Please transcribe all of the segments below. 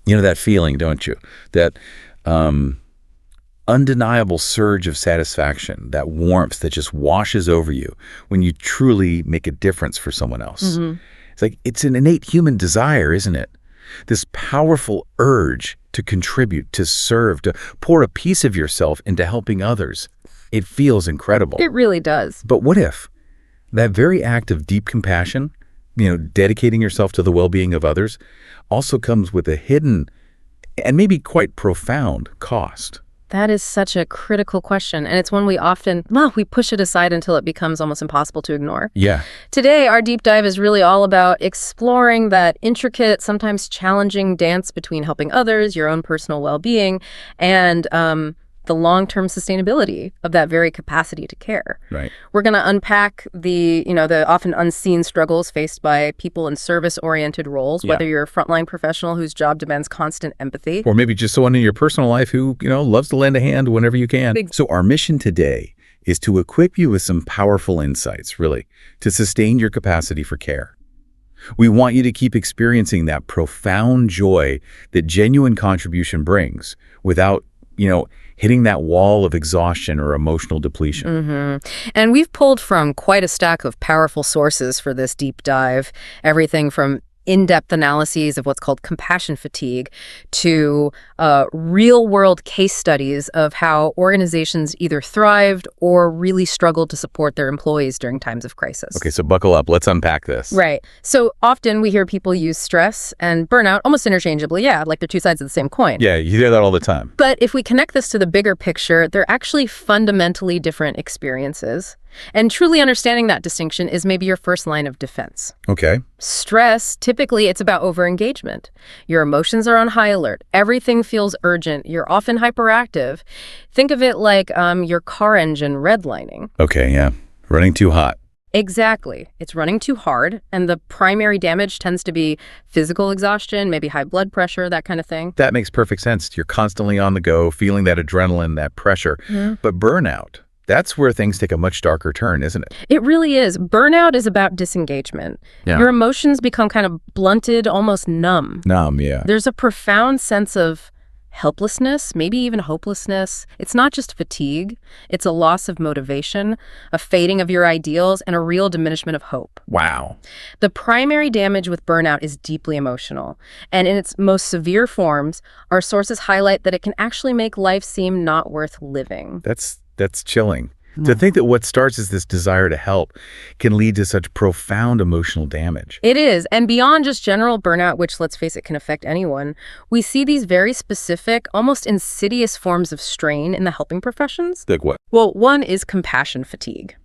You know that feeling, don't you? That undeniable surge of satisfaction, that warmth that just washes over you when you truly make a difference for someone else. It's like it's an innate human desire, isn't it? This powerful urge to contribute, to serve, to pour a piece of yourself into helping others. It feels incredible. It really does. But what if that very act of deep compassion, dedicating yourself to the well-being of others, also comes with a hidden and maybe quite profound cost? That is such a critical question, and it's one we often, we push it aside until it becomes almost impossible to ignore. Yeah. Today, our deep dive is really all about exploring that intricate, sometimes challenging dance between helping others, your own personal well-being, and the long-term sustainability of that very capacity to care. Right. We're going to unpack the often unseen struggles faced by people in service-oriented roles, whether you're a frontline professional whose job demands constant empathy. Or maybe just someone in your personal life who, loves to lend a hand whenever you can. So our mission today is to equip you with some powerful insights, really, to sustain your capacity for care. We want you to keep experiencing that profound joy that genuine contribution brings without, hitting that wall of exhaustion or emotional depletion. And we've pulled from quite a stack of powerful sources for this deep dive, everything from in-depth analyses of what's called compassion fatigue to real-world case studies of how organizations either thrived or really struggled to support their employees during times of crisis. Okay, so buckle up. Let's unpack this. Right. So often we hear people use stress and burnout almost interchangeably. Yeah, like they're two sides of the same coin. Yeah, you hear that all the time. But if we connect this to the bigger picture, they're actually fundamentally different experiences. And truly understanding that distinction is maybe your first line of defense. Okay. Stress, typically it's about overengagement. Your emotions are on high alert. Everything feels urgent. You're often hyperactive. Think of it like your car engine redlining. Okay, yeah. Running too hot. Exactly. It's running too hard, and the primary damage tends to be physical exhaustion, maybe high blood pressure, that kind of thing. That makes perfect sense. You're constantly on the go, feeling that adrenaline, that pressure. But burnout, that's where things take a much darker turn, isn't it? It really is. Burnout is about disengagement. Yeah. Your emotions become kind of blunted, almost numb. Numb, yeah. There's a profound sense of helplessness, maybe even hopelessness. It's not just fatigue. It's a loss of motivation, a fading of your ideals, and a real diminishment of hope. Wow. The primary damage with burnout is deeply emotional. And in its most severe forms, our sources highlight that it can actually make life seem not worth living. That's chilling. To think that what starts as this desire to help can lead to such profound emotional damage. It is. And beyond just general burnout, which, let's face it, can affect anyone, we see these very specific, almost insidious forms of strain in the helping professions. Like what? Well, one is compassion fatigue.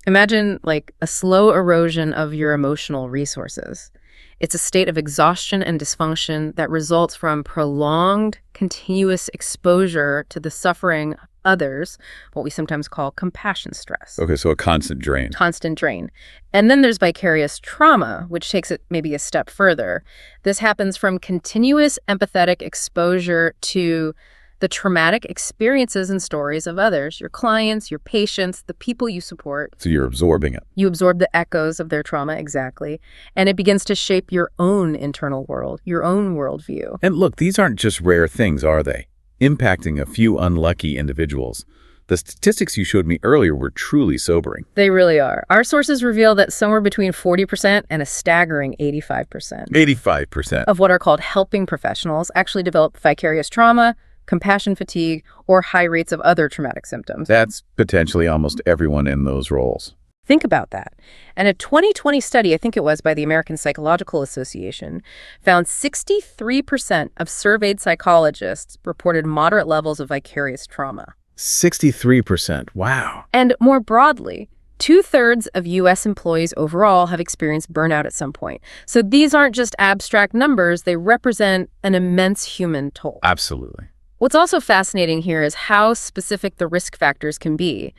Imagine like a slow erosion of your emotional resources. It's a state of exhaustion and dysfunction that results from prolonged, continuous exposure to the suffering others, what we sometimes call compassion stress. Okay, so a constant drain. Constant drain. And then there's vicarious trauma, which takes it maybe a step further. This happens from continuous empathetic exposure to the traumatic experiences and stories of others, your clients, your patients, the people you support. So you're absorbing it. You absorb the echoes of their trauma, exactly. And it begins to shape your own internal world, your own worldview. And look, these aren't just rare things, are they? Impacting a few unlucky individuals. The statistics you showed me earlier were truly sobering. They really are. Our sources reveal that somewhere between 40% and a staggering 85%. 85%. Of what are called helping professionals actually develop vicarious trauma, compassion fatigue, or high rates of other traumatic symptoms. That's potentially almost everyone in those roles. Think about that. And a 2020 study, I think it was by the American Psychological Association, found 63% of surveyed psychologists reported moderate levels of vicarious trauma. 63%. Wow. And more broadly, 2/3 of U.S. employees overall have experienced burnout at some point. So these aren't just abstract numbers, they represent an immense human toll. Absolutely. What's also fascinating here is how specific the risk factors can be.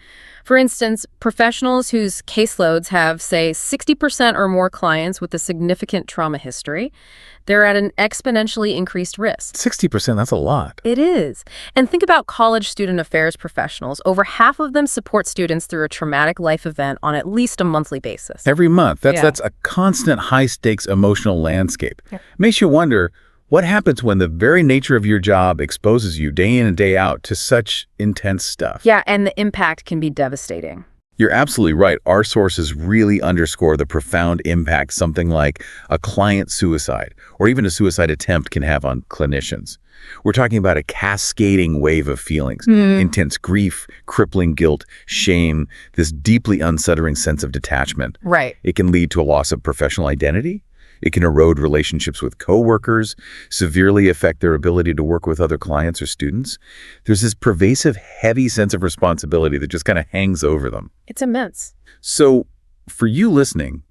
For instance, professionals whose caseloads have, say, 60% or more clients with a significant trauma history, they're at an exponentially increased risk. 60%, that's a lot. It is. And think about college student affairs professionals. Over half of them support students through a traumatic life event on at least a monthly basis. Every month. That's a constant high-stakes emotional landscape. Yeah. Makes you wonder, What happens when the very nature of your job exposes you day in and day out to such intense stuff? Yeah, and the impact can be devastating. You're absolutely right. Our sources really underscore the profound impact something like a client suicide or even a suicide attempt can have on clinicians. We're talking about a cascading wave of feelings, intense grief, crippling guilt, shame, this deeply unsettling sense of detachment. Right. It can lead to a loss of professional identity. It can erode relationships with coworkers, severely affect their ability to work with other clients or students. There's this pervasive, heavy sense of responsibility that just kind of hangs over them. It's immense. So for you listening,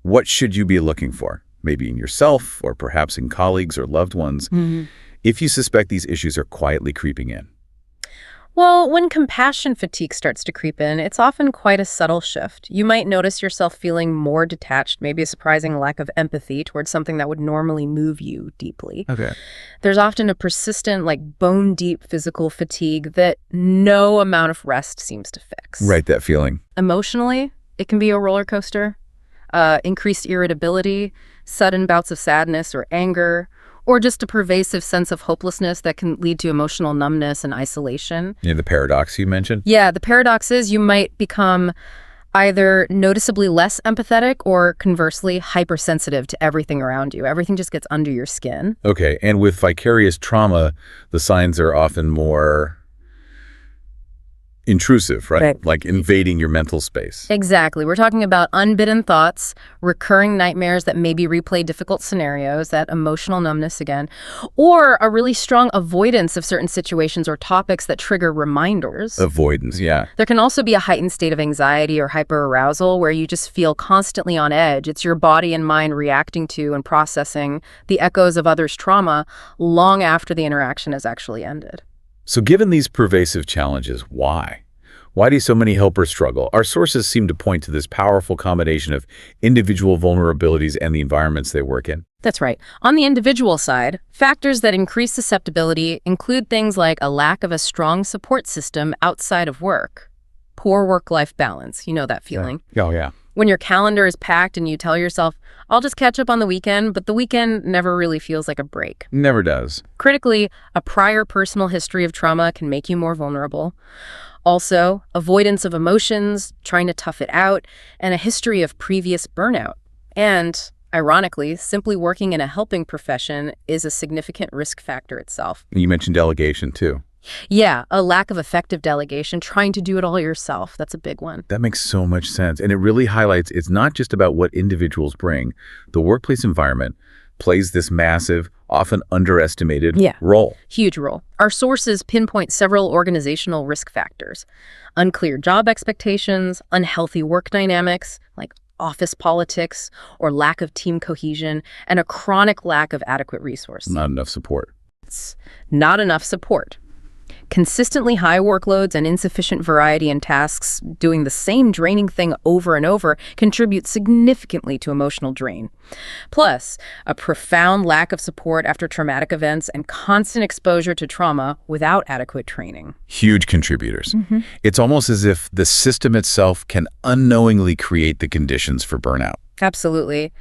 what should you be looking for? Maybe in yourself or perhaps in colleagues or loved ones, if you suspect these issues are quietly creeping in. Well, when compassion fatigue starts to creep in, it's often quite a subtle shift. You might notice yourself feeling more detached, maybe a surprising lack of empathy towards something that would normally move you deeply. Okay. There's often a persistent, bone-deep physical fatigue that no amount of rest seems to fix. Right, that feeling. Emotionally, it can be a roller coaster. Increased irritability, sudden bouts of sadness or anger, or just a pervasive sense of hopelessness that can lead to emotional numbness and isolation. Yeah, the paradox you mentioned? Yeah, the paradox is you might become either noticeably less empathetic or conversely hypersensitive to everything around you. Everything just gets under your skin. Okay, and with vicarious trauma, the signs are often more intrusive, right? Like invading your mental space. Exactly. We're talking about unbidden thoughts, recurring nightmares that maybe replay difficult scenarios, that emotional numbness again, or a really strong avoidance of certain situations or topics that trigger reminders. Avoidance, yeah. There can also be a heightened state of anxiety or hyperarousal where you just feel constantly on edge. It's your body and mind reacting to and processing the echoes of others' trauma long after the interaction has actually ended. So given these pervasive challenges, why? Why do so many helpers struggle? Our sources seem to point to this powerful combination of individual vulnerabilities and the environments they work in. That's right. On the individual side, factors that increase susceptibility include things like a lack of a strong support system outside of work, poor work-life balance, you know that feeling. Yeah. Oh, yeah. When your calendar is packed and you tell yourself, I'll just catch up on the weekend, but the weekend never really feels like a break. Never does. Critically, a prior personal history of trauma can make you more vulnerable. Also, avoidance of emotions, trying to tough it out, and a history of previous burnout. And, ironically, simply working in a helping profession is a significant risk factor itself. You mentioned delegation, too. Yeah, a lack of effective delegation, trying to do it all yourself. That's a big one. That makes so much sense. And it really highlights it's not just about what individuals bring. The workplace environment plays this massive, often underestimated role. Huge role. Our sources pinpoint several organizational risk factors. Unclear job expectations, unhealthy work dynamics, like office politics or lack of team cohesion, and a chronic lack of adequate resources. Not enough support. It's not enough support. Consistently high workloads and insufficient variety in tasks doing the same draining thing over and over contribute significantly to emotional drain. Plus, a profound lack of support after traumatic events and constant exposure to trauma without adequate training. Huge contributors. It's almost as if the system itself can unknowingly create the conditions for burnout. Absolutely.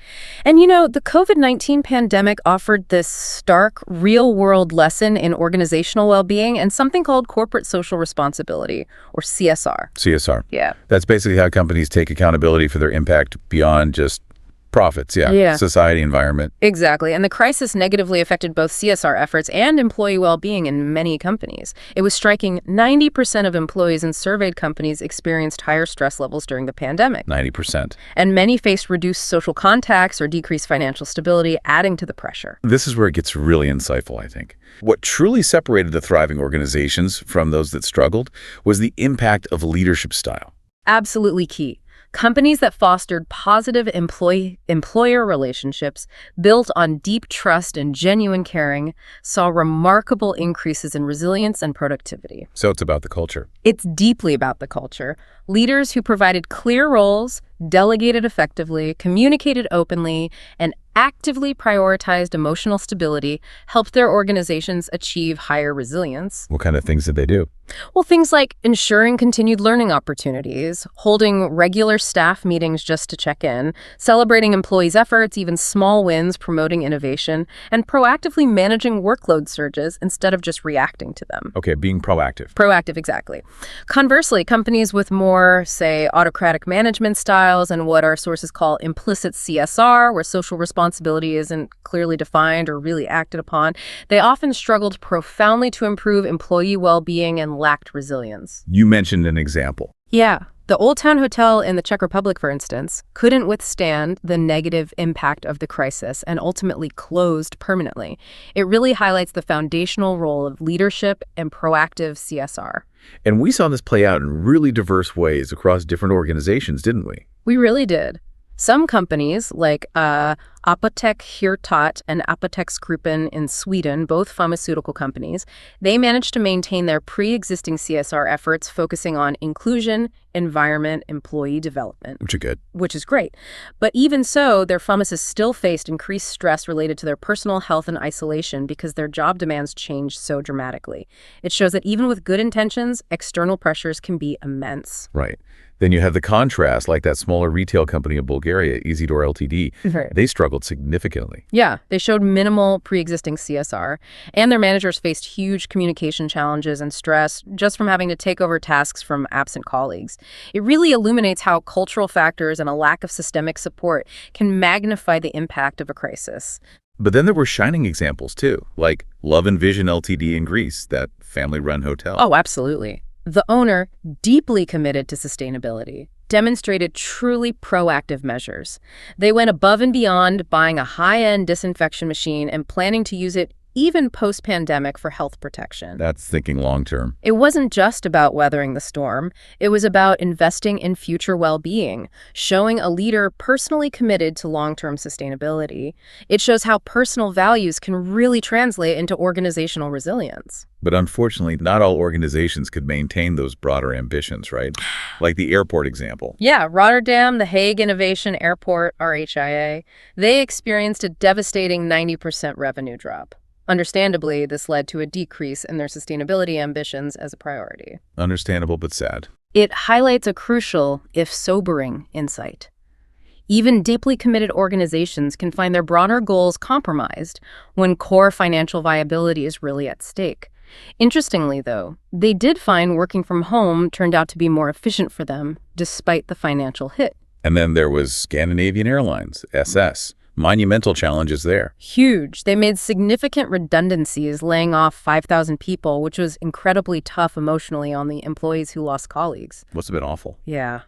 And the COVID-19 pandemic offered this stark, real-world lesson in organizational well-being and something called corporate social responsibility, or CSR. CSR. Yeah. That's basically how companies take accountability for their impact beyond just profits, society, environment. Exactly. And the crisis negatively affected both CSR efforts and employee well-being in many companies. It was striking 90% of employees in surveyed companies experienced higher stress levels during the pandemic. 90%. And many faced reduced social contacts or decreased financial stability, adding to the pressure. This is where it gets really insightful, I think. What truly separated the thriving organizations from those that struggled was the impact of leadership style. Absolutely key. Companies that fostered positive employer relationships built on deep trust and genuine caring saw remarkable increases in resilience and productivity. So it's about the culture. It's deeply about the culture. Leaders who provided clear roles, delegated effectively, communicated openly, and actively prioritized emotional stability, helped their organizations achieve higher resilience. What kind of things did they do? Well, things like ensuring continued learning opportunities, holding regular staff meetings just to check in, celebrating employees' efforts, even small wins, promoting innovation, and proactively managing workload surges instead of just reacting to them. Okay, being proactive. Proactive, exactly. Conversely, companies with more, say, autocratic management styles and what our sources call implicit CSR, where social responsibility isn't clearly defined or really acted upon, they often struggled profoundly to improve employee well-being and lacked resilience. You mentioned an example. Yeah. The Old Town Hotel in the Czech Republic, for instance, couldn't withstand the negative impact of the crisis and ultimately closed permanently. It really highlights the foundational role of leadership and proactive CSR. And we saw this play out in really diverse ways across different organizations, didn't we? We really did. Some companies, like Apotek and Apoteksgruppen in Sweden, both pharmaceutical companies, they managed to maintain their pre-existing CSR efforts focusing on inclusion, environment, employee development. Which are good. Which is great. But even so, their pharmacists still faced increased stress related to their personal health and isolation because their job demands changed so dramatically. It shows that even with good intentions, external pressures can be immense. Right. Then you have the contrast, like that smaller retail company in Bulgaria, Easydoor Ltd. Right. They struggled significantly. Yeah, they showed minimal pre-existing CSR, and their managers faced huge communication challenges and stress just from having to take over tasks from absent colleagues. It really illuminates how cultural factors and a lack of systemic support can magnify the impact of a crisis. But then there were shining examples, too, like Love and Vision Ltd. In Greece, that family-run hotel. Oh, absolutely. The owner, deeply committed to sustainability, demonstrated truly proactive measures. They went above and beyond, buying a high-end disinfection machine and planning to use it even post-pandemic for health protection. That's thinking long-term. It wasn't just about weathering the storm. It was about investing in future well-being, showing a leader personally committed to long-term sustainability. It shows how personal values can really translate into organizational resilience. But unfortunately, not all organizations could maintain those broader ambitions, right? Like the airport example. Yeah, Rotterdam, the Hague Innovation Airport, RHIA, they experienced a devastating 90% revenue drop. Understandably, this led to a decrease in their sustainability ambitions as a priority. Understandable, but sad. It highlights a crucial, if sobering, insight. Even deeply committed organizations can find their broader goals compromised when core financial viability is really at stake. Interestingly, though, they did find working from home turned out to be more efficient for them, despite the financial hit. And then there was Scandinavian Airlines, SS. Monumental challenges there. Huge. They made significant redundancies, laying off 5,000 people, which was incredibly tough emotionally on the employees who lost colleagues. Must have been awful. Yeah.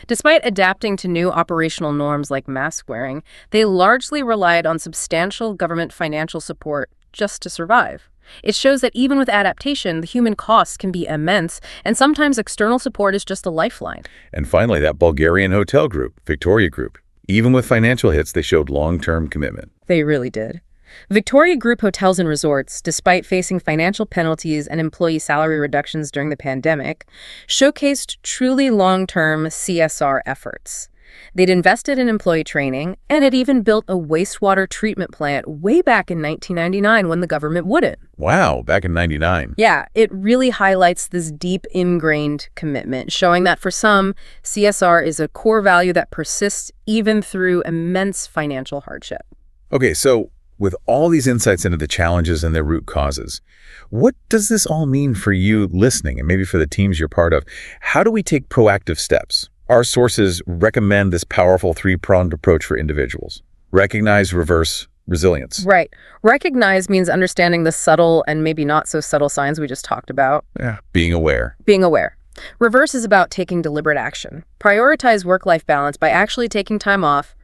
Despite adapting to new operational norms like mask wearing, they largely relied on substantial government financial support just to survive. It shows that even with adaptation, the human costs can be immense, and sometimes external support is just a lifeline. And finally, that Bulgarian hotel group, Victoria Group. Even with financial hits, they showed long-term commitment. They really did. Victoria Group Hotels and Resorts, despite facing financial penalties and employee salary reductions during the pandemic, showcased truly long-term CSR efforts. They'd invested in employee training, and had even built a wastewater treatment plant way back in 1999 when the government wouldn't. Wow, back in '99. Yeah, it really highlights this deep ingrained commitment, showing that for some, CSR is a core value that persists even through immense financial hardship. Okay, so with all these insights into the challenges and their root causes, what does this all mean for you listening, and maybe for the teams you're part of? How do we take proactive steps? Our sources recommend this powerful three-pronged approach for individuals. Recognize, reverse, resilience. Right. Recognize means understanding the subtle and maybe not so subtle signs we just talked about. Yeah. Being aware. Being aware. Reverse is about taking deliberate action. Prioritize work-life balance by actually taking time off.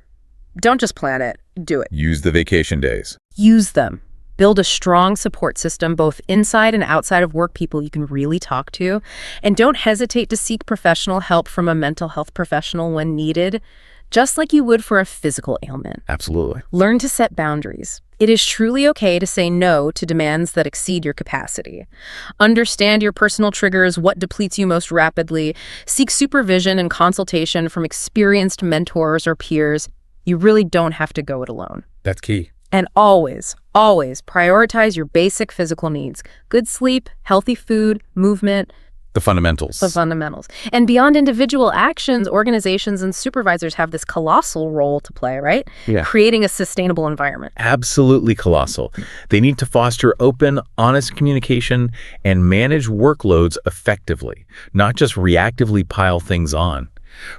Don't just plan it. Do it. Use the vacation days. Use them. Build a strong support system, both inside and outside of work, people you can really talk to. And don't hesitate to seek professional help from a mental health professional when needed, just like you would for a physical ailment. Absolutely. Learn to set boundaries. It is truly okay to say no to demands that exceed your capacity. Understand your personal triggers, what depletes you most rapidly. Seek supervision and consultation from experienced mentors or peers. You really don't have to go it alone. That's key. And always, always prioritize your basic physical needs. Good sleep, healthy food, movement, The fundamentals. the fundamentals. And beyond individual actions, organizations and supervisors have this colossal role to play, right? Yeah. Creating a sustainable environment. Absolutely colossal. They need to foster open, honest communication and manage workloads effectively, not just reactively pile things on.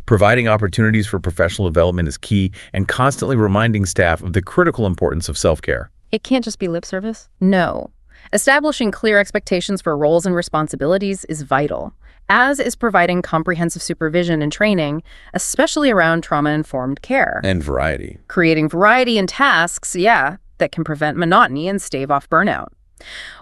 Providing opportunities for professional development is key, and constantly reminding staff of the critical importance of self-care. It can't just be lip service. No. Establishing clear expectations for roles and responsibilities is vital, as is providing comprehensive supervision and training, especially around trauma-informed care. And variety. Creating variety in tasks, that can prevent monotony and stave off burnout.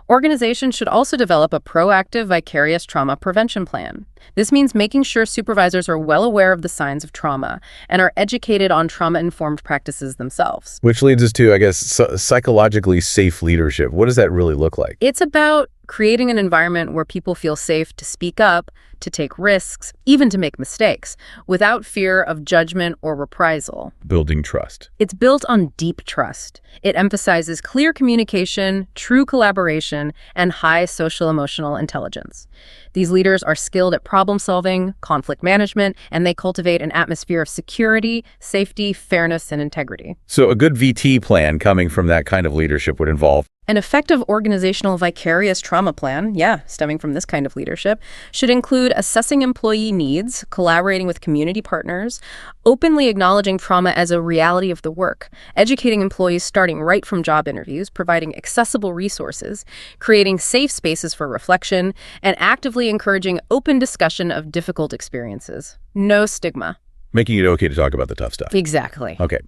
Organizations should also develop a proactive vicarious trauma prevention plan. This means making sure supervisors are well aware of the signs of trauma and are educated on trauma-informed practices themselves. Which leads us to, I guess, psychologically safe leadership. What does that really look like? It's about creating an environment where people feel safe to speak up, to take risks, even to make mistakes, without fear of judgment or reprisal. Building trust. It's built on deep trust. It emphasizes clear communication, true collaboration, and high social-emotional intelligence. These leaders are skilled at problem-solving, conflict management, and they cultivate an atmosphere of security, safety, fairness, and integrity. So a good VT plan coming from that kind of leadership would involve An effective organizational vicarious trauma plan, stemming from this kind of leadership, should include assessing employee needs, collaborating with community partners, openly acknowledging trauma as a reality of the work, educating employees starting right from job interviews, providing accessible resources, creating safe spaces for reflection, and actively encouraging open discussion of difficult experiences. No stigma. making it okay to talk about the tough stuff. Exactly. Okay.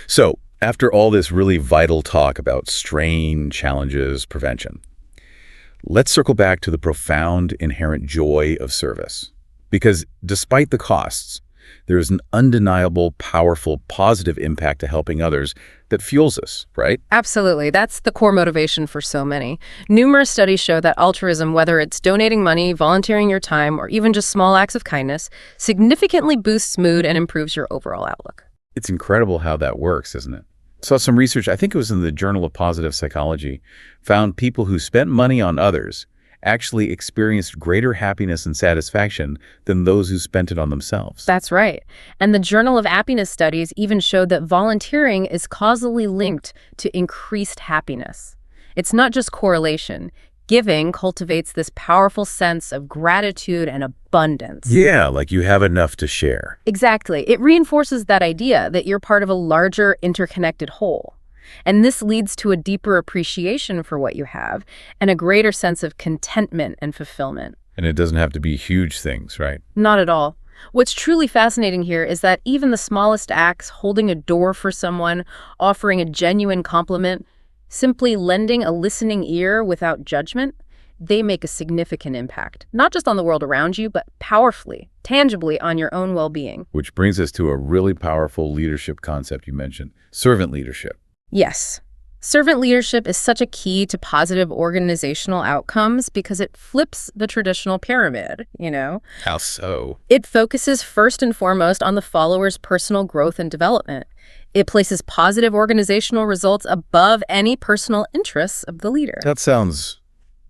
So after all this really vital talk about strain, challenges, prevention, let's circle back to the profound inherent joy of service. Because despite the costs, there is an undeniable, powerful, positive impact to helping others that fuels us, right? Absolutely. That's the core motivation for so many. Numerous studies show that altruism, whether it's donating money, volunteering your time, or even just small acts of kindness, significantly boosts mood and improves your overall outlook. It's incredible how that works, isn't it? Saw some research, I think it was in the Journal of Positive Psychology, found people who spent money on others actually experienced greater happiness and satisfaction than those who spent it on themselves. That's right. And the Journal of Happiness studies even showed that volunteering is causally linked to increased happiness. It's not just correlation. Giving cultivates this powerful sense of gratitude and abundance. Yeah, like you have enough to share. Exactly. It reinforces that idea that you're part of a larger, interconnected whole. And this leads to a deeper appreciation for what you have and a greater sense of contentment and fulfillment. And it doesn't have to be huge things, right? Not at all. What's truly fascinating here is that even the smallest acts, holding a door for someone, offering a genuine compliment, simply lending a listening ear without judgment, they make a significant impact, not just on the world around you, but powerfully, tangibly on your own well-being. Which brings us to a really powerful leadership concept you mentioned, servant leadership. Yes. Servant leadership is such a key to positive organizational outcomes because it flips the traditional pyramid, How so? It focuses first and foremost on the follower's personal growth and development. It places positive organizational results above any personal interests of the leader. That sounds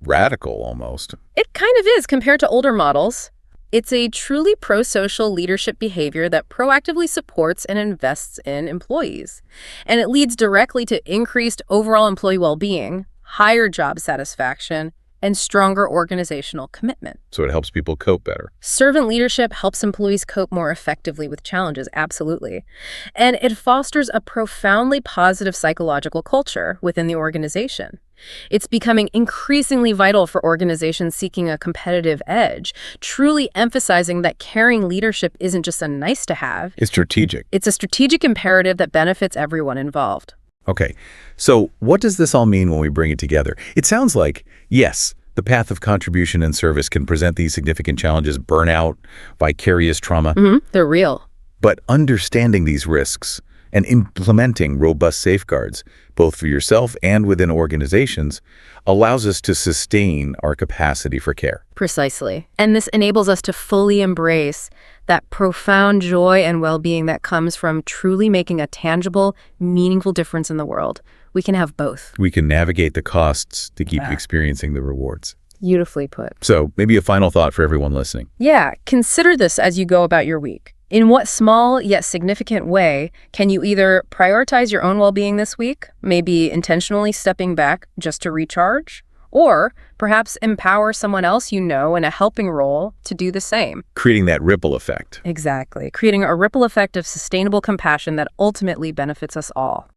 radical almost. It kind of is compared to older models. It's a truly pro-social leadership behavior that proactively supports and invests in employees. And it leads directly to increased overall employee well-being, higher job satisfaction, and stronger organizational commitment. So it helps people cope better. Servant leadership helps employees cope more effectively with challenges, absolutely. And it fosters a profoundly positive psychological culture within the organization. It's becoming increasingly vital for organizations seeking a competitive edge, truly emphasizing that caring leadership isn't just a nice-to-have. It's strategic. It's a strategic imperative that benefits everyone involved. Okay, so what does this all mean when we bring it together? It sounds like, yes, the path of contribution and service can present these significant challenges, burnout, vicarious trauma. They're real. But understanding these risks And implementing robust safeguards, both for yourself and within organizations, allows us to sustain our capacity for care. Precisely. And this enables us to fully embrace that profound joy and well-being that comes from truly making a tangible, meaningful difference in the world. We can have both. We can navigate the costs to keep experiencing the rewards. Beautifully put. So maybe a final thought for everyone listening. Yeah, consider this as you go about your week. In what small yet significant way can you either prioritize your own well-being this week, maybe intentionally stepping back just to recharge, or perhaps empower someone else you know in a helping role to do the same? Creating that ripple effect. Exactly. Creating a ripple effect of sustainable compassion that ultimately benefits us all.